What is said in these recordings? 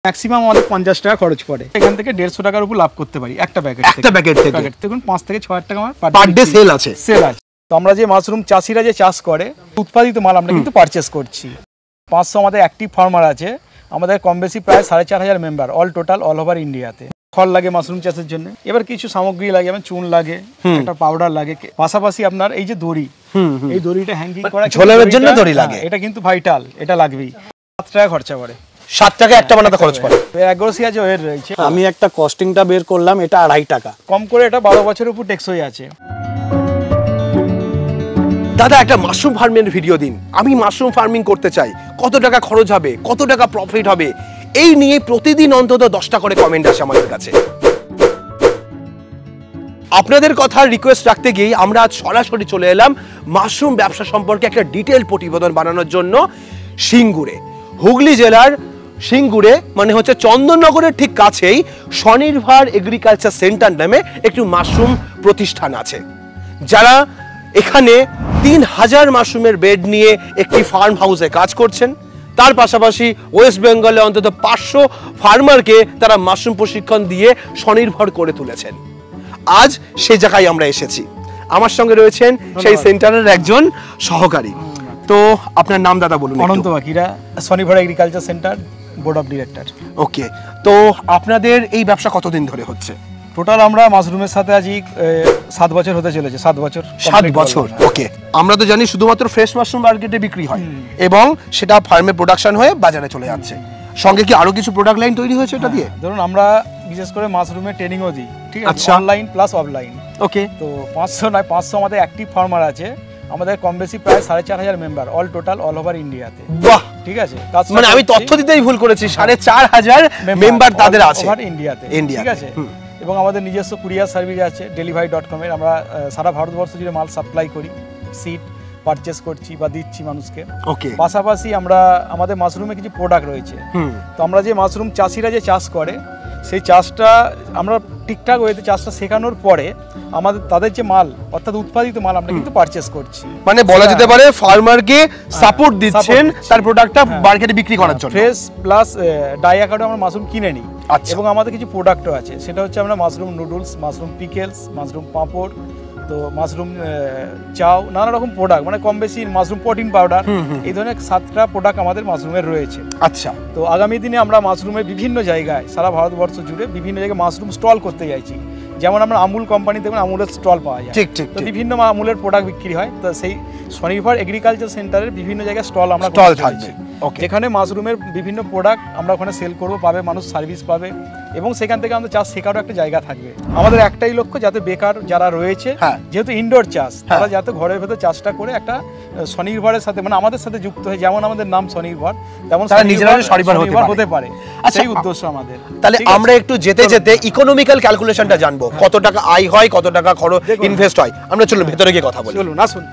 Maximum আমাদের 50 টাকা খরচ পড়ে, এখান থেকে 150 টাকার উপর লাভ করতে পারি একটা প্যাকেট থেকে। দেখুন 5 থেকে 6 হাজার টাকা আমার পার ডে সেল আছে। তো আমরা যে মাশরুম চাষিরা যে চাষ করে উৎপাদিত মাল আমরা কিন্তু পারচেস করছি। 500 আমাদের অ্যাক্টিভ ফার্মার আছে, আমাদের কম বেশি প্রায় 4500 member all total all over ইন্ডিয়াতে। খড় লাগে মাশরুম চাষের জন্য, এবার কিছু সামগ্রী লাগে, যেমন চুন লাগে, একটা পাউডার লাগে, পাশাপাশি আপনার এই যে দড়ি, এই দড়িটা হ্যাঙ্গিং করা ঝোলানোর জন্য দড়ি লাগে, এটা কিন্তু ভাইটাল, এটা লাগবেই। 7 টাকা খরচা পড়ে, 7 টাকা একটা বানাতে খরচ পড়ে। অ্যাগ্রোসি আছে ওয়ের রয়েছে। আমি একটা কস্টিংটা বের করলাম, এটা 2.5 টাকা কম করে, এটা 12 বছরের উপর টেকসই আছে। দাদা একটা মাশরুম ফার্মের ভিডিও দিন, আমি মাশরুম ফার্মিং করতে চাই, কত টাকা খরচ হবে, কত টাকা প্রফিট হবে, এই নিয়ে প্রতিদিন অন্তত 10টা করে কমেন্ট আসে আমাদের কাছে। আপনাদের কথা রিকোয়েস্ট রাখতে গিয়ে আমরা আজ সরাসরি চলে এলাম মাশরুম ব্যবসা সম্পর্কে একটা ডিটেইল প্রতিবেদন বানানোর জন্য সিঙ্গুরে। হুগলি জেলার সিঙ্গুরে মানে হচ্ছে চন্দননগরের ঠিক কাছেই স্বনির্ভর এগ্রিকালচার সেন্টার নামে একটি মাশরুম প্রতিষ্ঠান আছে, যারা এখানে 3000 মাশরুমের বেড নিয়ে একটি ফার্ম হাউসে কাজ করছেন। তার পাশাপাশি ওয়েস্ট বেঙ্গলে অন্তত 500 ফার্মারকে তারা মাশরুম প্রশিক্ষণ দিয়ে স্বনির্ভর করে তুলেছেন। আজ সেই জায়গায় আমরা এসেছি, আমার সঙ্গে রয়েছেন সেই সেন্টারের একজন সহকারী। তো আপনার নাম দাদা বলুন। অনন্ত বাকিরা, স্বনির্ভর agriculture centre board of director. Okay, তো আপনাদের এই ব্যবসা কতদিন ধরে হচ্ছে? টোটাল আমরা মাশরুমের সাথে আজ 7 বছর হতে চলেছে। 7 বছর। ওকে, আমরা তো জানি শুধুমাত্র ফ্রেশ মাশরুম মার্কেটে বিক্রি হয় এবং সেটা ফার্মে প্রোডাকশন হয়ে বাজারে চলে যাচ্ছে, সঙ্গে কি আরো কিছু প্রোডাক্ট লাইন তৈরি হয়েছে এটা দিয়ে? ধরুন আমরা বিশেষ করে মাশরুমের ট্রেনিংও দিই, ঠিক আছে, অনলাইন প্লাস অফলাইন। ওকে, তো 500 আমাদের অ্যাক্টিভ ফার্মার আছে, আমাদের কম বেশি প্রায় 4500 member all total all over ইন্ডিয়াতে। বাহ, ঠিক আছে, মানে আমি তথ্য দিতেই ভুল করেছি, 4500 মেম্বার তাদের আছে ওভার ইন্ডিয়াতে, ঠিক আছে। এবং আমাদের নিজস্ব কুরিয়ার সার্ভিস আছে delivery.com এর, আমরা সারা ভারতবর্ষ জুড়ে মাল সাপ্লাই করি, সিট পারচেস করছি বা দিচ্ছি মানুষকে। ওকে, পাশাপাশি আমরা আমাদের মাশরুমে কিছু প্রোডাক্ট রয়েছে। তো আমরা যে মাশরুম চাষিরা যে চাষ করে সেই চাষটা আমরা ঠিকঠাক ওয়েতে চাষটা শেখানোর পরে আমাদের তাদের যে মাল অর্থাৎ উৎপাদিত মাল আমরা কিন্তু পারচেস করছি। মানে বলা যেতে পারে ফার্মারকে সাপোর্ট দিচ্ছেন তার প্রোডাক্টটা মার্কেটে বিক্রি করার জন্য। ফ্রেশ প্লাস ডাই আকারে আমরা মাশরুম কিনে নিই, এবং আমাদের কিছু প্রোডাক্টও আছে, সেটা হচ্ছে আমরা mushroom noodles, mushroom pickles, mushroom papad, তো মাশরুম চাও, নানা রকম প্রোডাক্ট, মানে কম বেশি মাশরুম প্রোটিন পাউডার, এই ধরনের 7টা প্রোডাক্ট আমাদের মাশরুমের রয়েছে। আচ্ছা, তো আগামী দিনে আমরা মাশরুমের বিভিন্ন জায়গায় সারা ভারতবর্ষ জুড়ে বিভিন্ন জায়গায় মাশরুম স্টল করতে চাইছি। যেমন আমরা আমুল কোম্পানি দেখুন আমুলের স্টল পাওয়া যায়, তো বিভিন্ন আমুলের প্রোডাক্ট বিক্রি হয়। তো সেই স্বনির্ভর এগ্রিকালচার সেন্টারের বিভিন্ন জায়গায় স্টল আমরা থাকছে, যেখানে মাশরুমের বিভিন্ন প্রোডাক্ট আমরা ওখানে সেল করবো, পাবে মানুষ, সার্ভিস পাবে, এবং সেখান থেকে আমাদের চাষ শেখারও একটা জায়গা থাকবে। আমাদের একটাই লক্ষ্য, যাতে বেকার যারা রয়েছে, যেহেতু ইনডোর চাষ, তারা যাতে ঘরের ভেতর চাষটা করে একটা স্বনির্ভরের সাথে, মানে আমাদের সাথে যুক্ত হয়ে, যেমন আমাদের নাম স্বনির্ভর, তেমন তারা নিজেরা স্বনির্ভর হতে পারে, সেই উদ্দেশ্য আমাদের। তাহলে আমরা একটু যেতে যেতে ইকোনমিক্যাল ক্যালকুলেশনটা জানবো, কত টাকা আয় হয়, কত টাকা খরচ ইনভেস্ট হয়। আমরা চলুন ভেতরে গিয়ে কথা বলি। চলুন, আসুন।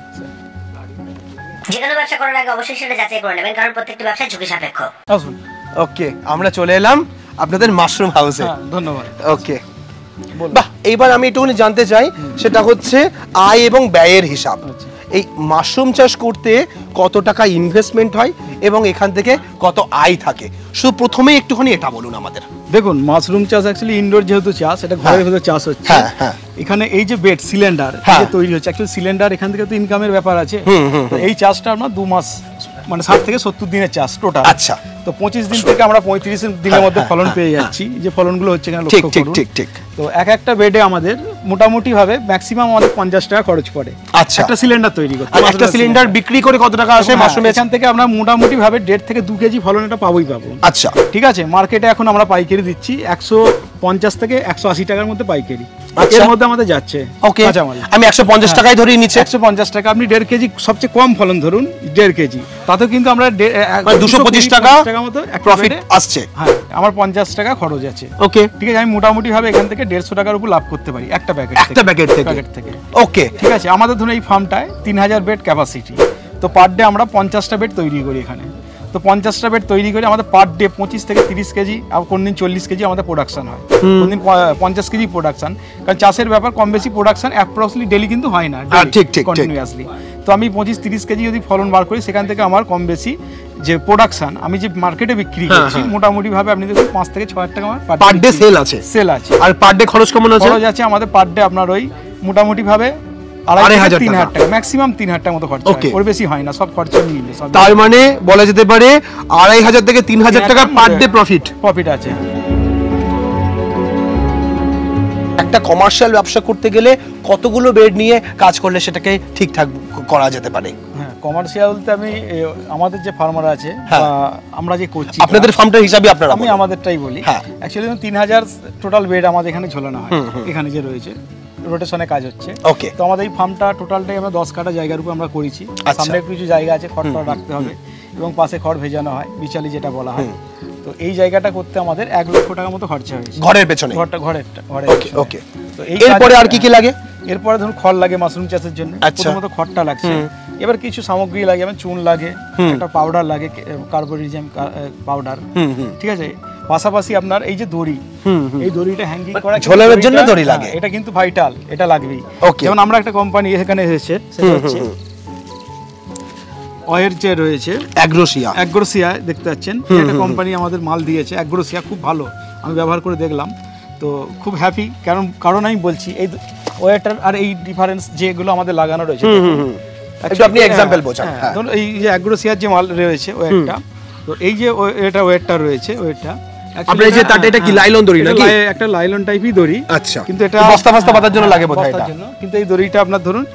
যে কোনো ব্যবসা করার আগে অবশ্যই সেটা যাচাই করে নেবেন, কারণ প্রত্যেকটা ব্যবসা ঝুঁকি সাপেক্ষ। আসুন। ওকে, আমরা চলে এলাম আপনাদের মাশরুম হাউসে। ধন্যবাদ। ওকে, বাহ, এইবার আমি একটুখানি জানতে চাই, সেটা হচ্ছে আয় এবং ব্যয়ের হিসাব। এই মাশরুম চাষ করতে কত টাকা ইনভেস্টমেন্ট হয় এবং এখান থেকে কত আয় থাকে, শুধু প্রথমে একটুখানি এটা বলুন আমাদের। দেখুন, মাশরুম চাষ অ্যাকচুয়ালি ইনডোর যেহেতু চাষ, এটা ঘরের ভেতরে চাষ হচ্ছে। এখানে এই যে বেড সিলিন্ডার তৈরি হচ্ছে, অ্যাকচুয়ালি সিলিন্ডার এখান থেকে তো ইনকামের ব্যাপার আছে। এই চাষটা আমরা 2 মাস, মানে 60 থেকে 70 দিনের চাষ টোটাল। আচ্ছা, তো 25 দিন থেকে আমরা 35 দিনের মধ্যে ফলন পেয়ে যাচ্ছি, যে ফলনগুলো হচ্ছে এখানে লক্ষ্য করুন। ঠিক। তো একটা বেডে আমাদের মোটামুটি ভাবে ম্যাক্সিমাম আমাদের 50 টাকা খরচ পড়ে। আচ্ছা, একটা সিলিন্ডার তৈরি করতে। আর একটা সিলিন্ডার বিক্রি করে কত টাকা আসে মাশরুমে? এখান থেকে আমরা মোটামুটি ভাবে 1.5 থেকে 2 কেজি ফলন এটা পাবোই পাবো। আচ্ছা, ঠিক আছে। মার্কেটে এখন আমরা পাইকারি দিচ্ছি 150 থেকে 180 টাকার মধ্যে পাইকারি, এর মধ্যে আমাদের যাচ্ছে। ওকে, আমি 150 টাকায় ধরেই নিচ্ছি। 150 টাকা, আপনি 1.5 কেজি সবচেয়ে কম ফলন ধরুন 1.5 কেজি, তাতে কিন্তু আমরা 225 টাকা মতো প্রফিট আসছে। হ্যাঁ, আমার 50 টাকা খরচ আছে। ওকে, ঠিক আছে, আমি মোটামুটি ভাবে এখান থেকে 150 টাকার উপর লাভ করতে পারি একটা প্যাকেট থেকে। ওকে, ঠিক আছে। আমাদের ধরুন এই ফার্মটায় 3000 বেড ক্যাপাসিটি, তো পার ডে আমরা 50টা বেড তৈরি করি এখানে। তো 50টা বেড তৈরি করে আমাদের পার ডে 25 থেকে 30 কেজি, আর কোন দিন 40 কেজি আমাদের প্রোডাকশন হয়, কোন দিন 50 কেজি প্রোডাকশন। কারণ চাষের ব্যাপার, কম বেশি প্রোডাকশন অ্যাপ্রক্সিমেটলি ডেলি কিন্তু হয় না, ঠিক কন্টিনিউয়াসলি। তো আমি 25-30 কেজি যদি ফলন বার করি, সেখান থেকে আমার কম বেশি যে প্রোডাকশন আমি যে মার্কেটে বিক্রি করছি, মোটামুটি ভাবে আপনি দেখুন 5 থেকে 6 হাজার টাকা আমার পার ডে সেল আছে। আর পার ডে খরচ কেমন আছে? খরচ আছে আমাদের পার ডে আপনার ওই মোটামুটি ভাবে 2500-3000 টাকা, ম্যাক্সিমাম 3000 টাকা মতো খরচা হয়, ওর বেশি হয় না, সব খরচা মিলে সব। তার মানে বলা যেতে পারে 2500 থেকে 3000 টাকা পার ডে প্রফিট আছে। একটা কমার্শিয়াল ব্যবসা করতে গেলে কতগুলো বেড নিয়ে কাজ করলে সেটাকে ঠিকঠাক করা যেতে পারে? হ্যাঁ, কমার্শিয়াল বলতে আমি আমাদের যে ফার্মার আছে বা আমরা যে করছি, আপনাদের ফার্মটার হিসাবে আপনারা, আমি আমাদেরটাই বলি, অ্যাকচুয়ালি 3000 টোটাল বেড আমাদের এখানে ঝোলানো হয়, এখানে যে রয়েছে রোটেশনে কাজ হচ্ছে। ওকে। তো আমাদের এই ফার্মটা টোটালটাই আমরা 10 কাঠা জায়গার উপর আমরা করেছি। সামনে একটু কিছু জায়গা আছে, খড় রাখতে হবে এবং পাশে খড় ভেজানো হয়, বিচালি যেটা বলা হয়। তো এই জায়গাটা করতে আমাদের 1 লক্ষ টাকা মতো খরচা হয়েছে ঘরের পেছনে। ওকে। তো এরপরে আর কি কি লাগে? এরপরে ধরুন খড় লাগে মাশরুম চাষের জন্য, প্রথমত খড়টা লাগছে, এবার কিছু সামগ্রী লাগে, যেমন চুন লাগে, একটা পাউডার লাগে, কার্বোরিজম পাউডার, ঠিক আছে। পাশাপাশি আপনার এই যে দড়ি, এই দড়িটা হ্যাঙ্গিং করা, ঝোলানোর জন্য দড়ি লাগে, এটা কিন্তু ভাইটাল, এটা লাগবেই। যেমন আমরা একটা কোম্পানি এখানে এসেছে, সেটা হচ্ছে ওয়ের যে রয়েছে অ্যাগ্রোসিয়া দেখতে পাচ্ছেন, একটা কোম্পানি আমাদের মাল দিয়েছে, অ্যাগ্রোসিয়া খুব ভালো, আমি ব্যবহার করে দেখলাম, তো খুব হ্যাপি। কারণ আমি বলছি এই ওয়েটার আর এই ডিফারেন্স যেগুলো আমাদের লাগানো রয়েছে, আপনি এক্সাম্পল বোঝান। ধরুন এই যে অ্যাগ্রোসিয়ার যে মাল রয়েছে ওয়েটটা, তো এই যে এটা ওয়েটটা রয়েছে, ওয়েটটা আপনার যে তাতে এটা কি লাইলন দড়ি নাকি? একটা লাইলন টাইপই দড়ি। আচ্ছা, কিন্তু এটা বস্তা বাঁধার জন্য লাগে বোধহয় এটা। কিন্তু এই দড়িটা আপনার ধরুন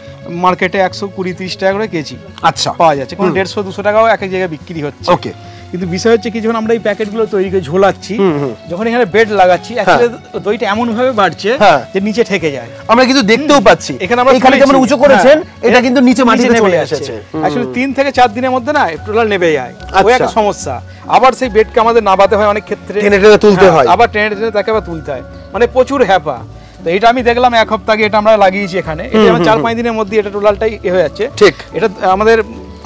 মার্কেটে 120-30 টাকা করে কেজি আচ্ছা পাওয়া যাচ্ছে, কোনো 150-200 টাকাও এক এক জায়গায় বিক্রি হচ্ছে। ওকে। কিন্তু বিষয় হচ্ছে কি, যখন আমরা এই প্যাকেটগুলো তৈরি করে ঝোলাচ্ছি, যখন এখানে বেড লাগাচ্ছি, দইটা এমন ভাবে বাড়ছে যে নিচে ঠেকে যায়, আমরা কিন্তু দেখতেও পাচ্ছি। এখানে আমরা এখানে যেমন উঁচু করেছেন, এটা কিন্তু নিচে মাটিতে চলে এসেছে। আসলে 3 থেকে 4 দিনের মধ্যে না টোটাল নেবে যায়, ওই একটা সমস্যা। আবার সেই বেডকে আমাদের নাবাতে হয় অনেক ক্ষেত্রে, টেনে তুলতে হয়, আবার টেনে তাকে আবার তুলতে হয়, মানে প্রচুর হ্যাপা। তো এটা আমি দেখলাম 1 সপ্তাহ আগে, এটা আমরা লাগিয়েছি এখানে, এটা 4-5 দিনের মধ্যে এটা টোটালটাই হয়ে যাচ্ছে। ঠিক, এটা আমাদের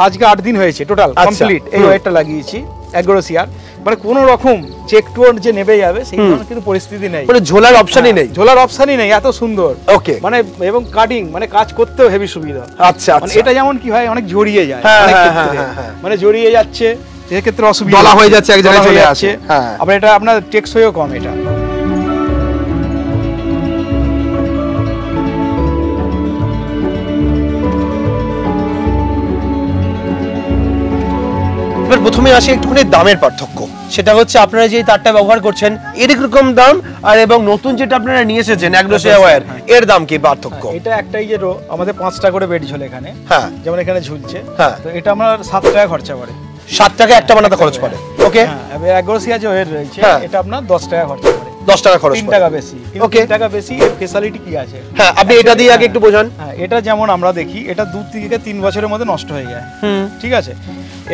আজকে 8 দিন হয়েছে টোটাল কমপ্লিট, এই ওয়েটটা লাগিয়েছি অ্যাগ্রোসিয়ার, মানে কোনো রকম যে একটু যে নেবে যাবে সেই ধরনের কিন্তু পরিস্থিতি নেই, মানে ঝোলার অপশনই নেই, এত সুন্দর। ওকে। মানে এবং কাটিং মানে কাজ করতেও হেভি সুবিধা। আচ্ছা, মানে এটা যেমন কি হয়, অনেক জড়িয়ে যায় অনেক ক্ষেত্রে, মানে জড়িয়ে যাচ্ছে, সেক্ষেত্রে অসুবিধা, দলা হয়ে যাচ্ছে, এক জায়গায় চলে আসে। আবার এটা আপনার টেকসইও কম এটা। এবার প্রথমে আসি একটুখানি দামের পার্থক্য। সেটা হচ্ছে আপনারা যে তারটা ব্যবহার করছেন এরকম দাম, আর এবং নতুন যেটা আপনারা নিয়ে এসেছেন অ্যাগ্রোসিয়া ওয়্যার, এর দাম কি পার্থক্য? এটা একটাই যে আমাদের 5টা করে বেড ঝোলে এখানে, যেমন এখানে ঝুলছে, তো এটা আমার 7 টাকা খরচা পড়ে, 7 টাকা একটা বানাতে খরচ পড়ে। ওকে। এবার অ্যাগ্রোসিয়া যে ওয়্যার রয়েছে, এটা আপনার 10 টাকা খরচা পড়ে, 10 টাকা খরচ, 3 টাকা বেশি। ওকে, 3 টাকা বেশি, এর ফ্যাসিলিটি কি আছে? হ্যাঁ, আপনি এটা দিয়ে আগে একটু বোঝান। এটা যেমন আমরা দেখি, এটা 2 থেকে 3 বছরের মধ্যে নষ্ট হয়ে যায়, ঠিক আছে।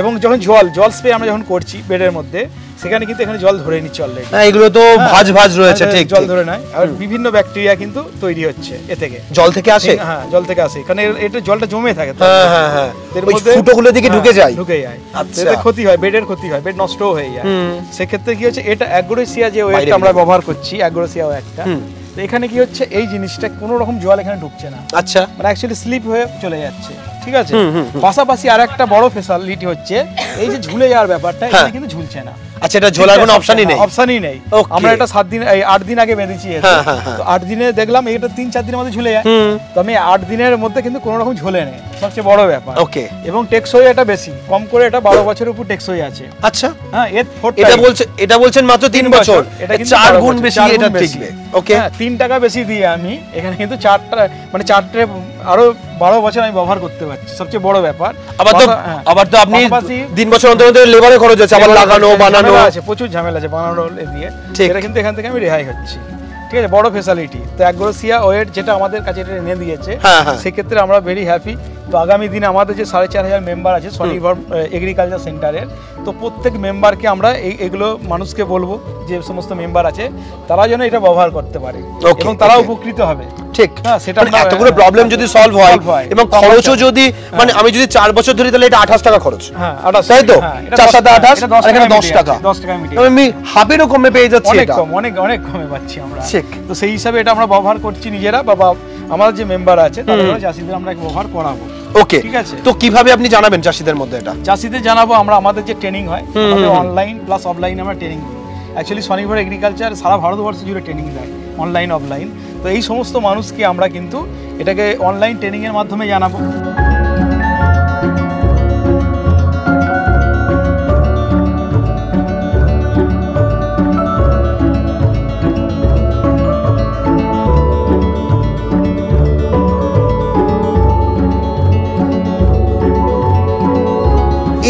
এবং যখন জল স্প্রে আমরা যখন করছি বেডের মধ্যে, সেখানে কিন্তু এখানে জল ধরে নিচ্ছে অলরেডি। হ্যাঁ, এগুলো তো ভাঁজ রয়েছে, ঠিক, জল ধরে নেয়, আর বিভিন্ন ব্যাকটেরিয়া কিন্তু তৈরি হচ্ছে এ থেকে, জল থেকে আসে। হ্যাঁ, জল থেকে আসে, কারণ এটা জলটা জমে থাকে, এর মধ্যে ফুটোগুলো দিকে ঢুকে যায়। আচ্ছা, এতে ক্ষতি হয়, বেডের ক্ষতি হয়, বেড নষ্টও হয়ে যায়। সেক্ষেত্রে কি হচ্ছে, এটা অ্যাগ্রোসিয়া যে ওয়েটটা আমরা ব্যবহার করছি, অ্যাগ্রোসিয়া ওয়েটটা, তো এখানে কি হচ্ছে, এই জিনিসটা কোনো রকম জল এখানে ঢুকছে না। আচ্ছা, মানে অ্যাকচুয়ালি স্লিপ হয়ে চলে যাচ্ছে, ঠিক আছে। পাশাপাশি আর একটা বড় ফ্যাসিলিটি হচ্ছে এই যে ঝুলে যাওয়ার ব্যাপারটা, এটা কিন্তু ঝুলছে না। আচ্ছা, এটা ঝোলার কোনো অপশনই নেই। আমরা এটা 8 দিন আগে বেঁধেছি, তো 8 দিনে দেখলাম এটা 3-4 দিনের মধ্যে ঝুলে যায়, তো আমি 8 দিনের মধ্যে কিন্তু কোনো রকম ঝোলে নেই, সবচেয়ে বড় ব্যাপার। ওকে। এবং টেকসই এটা বেশি, কম করে এটা 12 বছরের উপর টেকসই আছে। আচ্ছা, হ্যাঁ, এটা বলছেন মাত্র 3 বছর, এটা কিন্তু 4 গুণ বেশি এটা টিকবে। ওকে। 3 টাকা বেশি দিয়ে আমি এখানে কিন্তু 4টে আরো 12 বছর আমি ব্যবহার করতে পারছি, সবচেয়ে বড় ব্যাপার। আবার তো আপনি 3 বছর অন্তর লেবারের খরচ আছে, আবার লাগানো বানানো আছে, প্রচুর ঝামেলা আছে বানানো দিয়ে, এটা কিন্তু এখান থেকে আমি রেহাই হচ্ছি, ঠিক আছে, বড় ফ্যাসিলিটি। তো অ্যাগ্রোসিয়া ওয়েট যেটা আমাদের কাছে এটা এনে দিয়েছে, সেক্ষেত্রে আমরা ভেরি হ্যাপি। তো আগামী দিনে আমাদের যে 4500 মেম্বার আছে স্বনির্ভর এগ্রিকালচার সেন্টারের, তো প্রত্যেক মেম্বারকে আমরা এগুলো মানুষকে বলবো, যে সমস্ত মেম্বার আছে তারা যেন এটা ব্যবহার করতে পারে এবং তারা উপকৃত হবে। ঠিক, সেটা এতগুলো প্রবলেম যদি সলভ হয় এবং খরচও যদি, মানে আমি যদি 4 বছর ধরি তাহলে এটা 28 টাকা খরচ। হ্যাঁ, 28, তাই তো, 4-7-28, আর এখানে 10 টাকা, 10 টাকা মিটিয়ে আমি হাফেরও কমে পেয়ে যাচ্ছি, এটা অনেক কমে পাচ্ছি আমরা। তো সেই হিসাবে এটা আমরা ব্যবহার করছি নিজেরা, বাবা আমাদের যে মেম্বার আছে তারা চাষিদের আমরা ব্যবহার করাবো। ওকে, ঠিক আছে। তো কিভাবে আপনি জানাবেন চাষিদের মধ্যে এটা? চাষিদের জানাবো আমরা আমাদের যে ট্রেনিং হয়, আমাদের অনলাইন প্লাস অফলাইন আমরা ট্রেনিং দিই। অ্যাকচুয়ালি স্বনির্ভর এগ্রিকালচার সারা ভারতবর্ষ জুড়ে ট্রেনিং দেয়, অনলাইন অফলাইন। তো এই সমস্ত মানুষকে আমরা কিন্তু এটাকে অনলাইন ট্রেনিংয়ের মাধ্যমে জানাবো।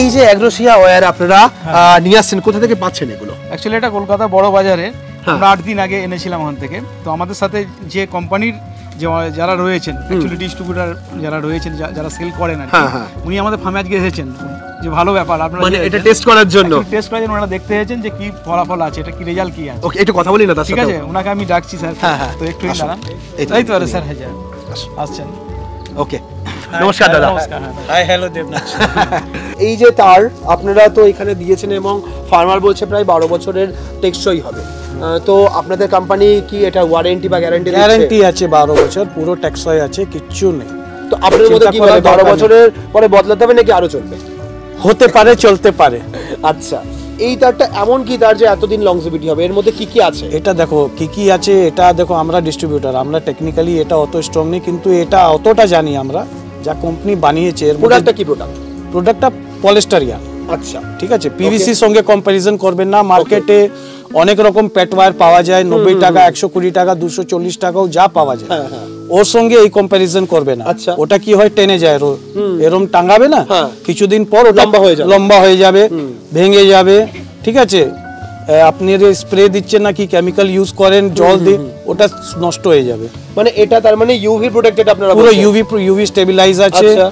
এই যে অ্যাগ্রোসিয়া ওয়্যার আপনারা নিয়ে আসছেন, কোথা থেকে পাচ্ছেন এগুলো? অ্যাকচুয়ালি এটা কলকাতা বড় বাজারে আমরা 8 দিন আগে এনেছিলাম ওখান থেকে। তো আমাদের সাথে যে কোম্পানির যারা রয়েছেন, অ্যাকচুয়ালি ডিস্ট্রিবিউটর যারা রয়েছেন, যারা সেল করেন আর কি, উনি আমাদের ফার্মে আজকে এসেছেন, যে ভালো ব্যাপার আপনারা মানে এটা টেস্ট করার জন্য ওনারা দেখতে এসেছেন যে কি ফলাফল আছে, এটা কি রেজাল্ট কি আছে। ওকে, একটু কথা বলি না তার ঠিক সাথে? আছে, ওনাকে আমি ডাকছি স্যার। তো একটু দাঁড়ান। এই তো আরে স্যার, হ্যাঁ আসছেন। ওকে, নমস্কার দাদা। নমস্কার। Hi hello Debnath. এই যে তার আপনারা তো এখানে দিয়েছেন এবং ফার্মার বলছে প্রায় 12 বছরের টেকসই হবে, তো আপনাদের কোম্পানি কি এটা ওয়ারেন্টি বা গ্যারান্টি দিচ্ছে? গ্যারান্টি আছে 12 বছর, পুরো টেকসই আছে, কিচ্ছু নেই। তো আপনাদের মধ্যে কি বলে 12 বছরের পরে বদলাতে হবে নাকি আরো চলবে? হতে পারে, চলতে পারে। আচ্ছা, এই তারটা এমন কি তার যে এতদিন লংজিভিটি হবে, এর মধ্যে কি কি আছে? এটা দেখো কি কি আছে, এটা দেখো আমরা ডিস্ট্রিবিউটর, আমরা টেকনিক্যালি এটা অত স্ট্রং নেই, কিন্তু এটা অতটা জানি আমরা, যা কোম্পানি বানিয়েছে। এর প্রোডাক্টটা কি প্রোডাক্ট? প্রোডাক্টটা পলিস্টারিয়া। আচ্ছা, ঠিক আছে, পিভিসির সঙ্গে কম্পারিজন করবেন না। মার্কেটে অনেক রকম পেট ওয়্যার পাওয়া যায়, 90 টাকা, 120 টাকা, 240 টাকাও যা পাওয়া যায়, ওর সঙ্গে এই কম্পারিজন করবে না। আচ্ছা। ওটা কি হয়, টেনে যায়, এরম টাঙাবে না, কিছুদিন পর ওটা লম্বা হয়ে যাবে, ভেঙে যাবে। ঠিক আছে, আপনি স্প্রে দিচ্ছেন না কি কেমিক্যাল ইউজ করেন, জল দিন, ওটা নষ্ট হয়ে যাবে। মানে এটা তার মানে ইউভি প্রোটেক্টেড আপনারা পুরো বলছেন? ইউভি স্টেবিলাইজ আছে। আচ্ছা।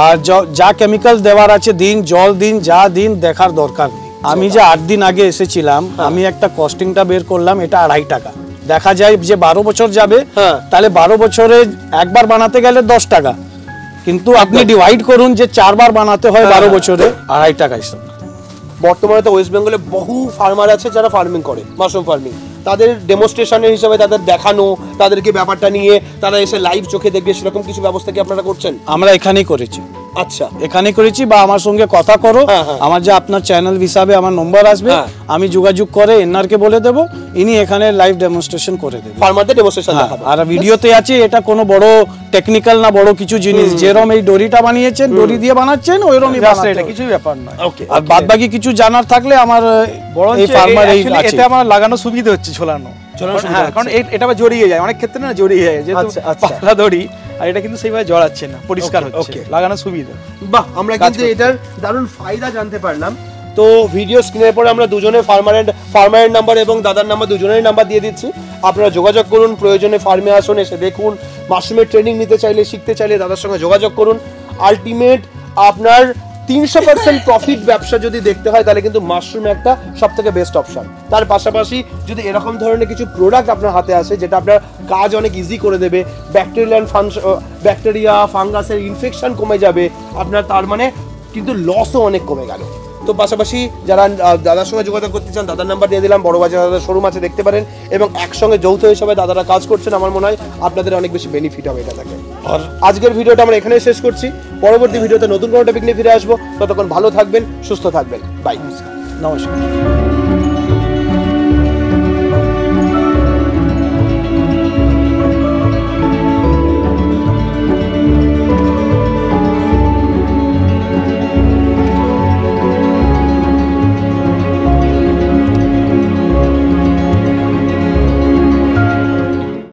আর যা কেমিক্যাল দেওয়ার আছে দিন, জল দিন, যা দিন, দেখার দরকার নেই। আমি যে 8 দিন আগে এসেছিলাম, আমি একটা কস্টিংটা বের করলাম, এটা 2.5 টাকা। দেখা যায় যে 12 বছর যাবে, তাহলে 12 বছরে একবার বানাতে গেলে 10 টাকা, কিন্তু আপনি ডিভাইড করুন যে 4 বার বানাতে হয় 12 বছরে, 2.5 টাকা হিসাব। বর্তমানে তো ওয়েস্ট বেঙ্গলে বহু ফার্মার আছে যারা ফার্মিং করে, মাশরুম ফার্মিং। তাদের ডেমনস্ট্রেশনের হিসাবে তাদের দেখানো, তাদেরকে ব্যাপারটা নিয়ে তারা এসে লাইভ চোখে দেখবে, সেরকম কিছু ব্যবস্থা কি আপনারা করছেন? আমরা এখানেই করেছি। আচ্ছা, এখানে করেছি, বা আমার সঙ্গে কথা করো, আমার যে আপনার চ্যানেল হিসাবে আমার নম্বর আসবে, আমি যোগাযোগ করে এনআরকে বলে দেবো, ইনি এখানে লাইভ ডেমনস্ট্রেশন করে দেবে, ফার্মারদের ডেমনস্ট্রেশন দেখাবে। আর ভিডিওতে আছে, এটা কোনো বড় টেকনিক্যাল না, বড় কিছু জিনিস, যেরকম এই দড়িটা বানিয়েছেন, দড়ি দিয়ে বানাচ্ছেন, ওইরকমই বানাতে এটা হবে। কিছুই ব্যাপার নয়। ওকে, আর বাদ বাকি কিছু জানার থাকলে আমার এই ফার্মার এই আছে, এটা আমার লাগানো সুবিধা হচ্ছে, ঝোলানো। হ্যাঁ, কারণ এটা আবার জড়িয়ে যায়, অনেক ক্ষেত্রে না জড়িয়ে যায়, যেহেতু পাতলা দড়ি, আর এটা কিন্তু সেইভাবে জড়াচ্ছে না, পরিষ্কার হচ্ছে, লাগানো সুবিধা। বাহ, আমরা কিন্তু এটার দারুণ ফায়দা জানতে পারলাম। তো ভিডিও স্ক্রিনের পরে আমরা দুজনে ফার্মারের নাম্বার এবং দাদার নাম্বার, দুজনের নাম্বার দিয়ে দিচ্ছি, আপনারা যোগাযোগ করুন, প্রয়োজনে ফার্মে আসুন, এসে দেখুন, মাশরুমের ট্রেনিং নিতে চাইলে, শিখতে চাইলে দাদার সঙ্গে যোগাযোগ করুন। আলটিমেট আপনার 300% প্রফিট ব্যবসা যদি দেখতে হয়, তাহলে কিন্তু মাশরুম একটা সবথেকে বেস্ট অপশন। তার পাশাপাশি যদি এরকম ধরনের কিছু প্রোডাক্ট আপনার হাতে আসে, যেটা আপনার কাজ অনেক ইজি করে দেবে, ব্যাকটেরিয়া ফাঙ্গাসের ইনফেকশন কমে যাবে আপনার, তার মানে কিন্তু লসও অনেক কমে গেল। তো পাশাপাশি যারা দাদার সঙ্গে যোগাযোগ করতে চান, দাদার নাম্বার দিয়ে দিলাম, বড় বাজার দাদার শোরুম আছে, দেখতে পারেন, এবং একসঙ্গে যৌথ হিসাবে দাদারা কাজ করছেন, আমার মনে হয় আপনাদের অনেক বেশি বেনিফিট হবে এটা থেকে। আর আজকের ভিডিওটা আমরা এখানে শেষ করছি, পরবর্তী ভিডিওতে নতুন কোনো টপিক নিয়ে ফিরে আসবো, ততক্ষণ ভালো থাকবেন, সুস্থ থাকবেন, বাই, নমস্কার।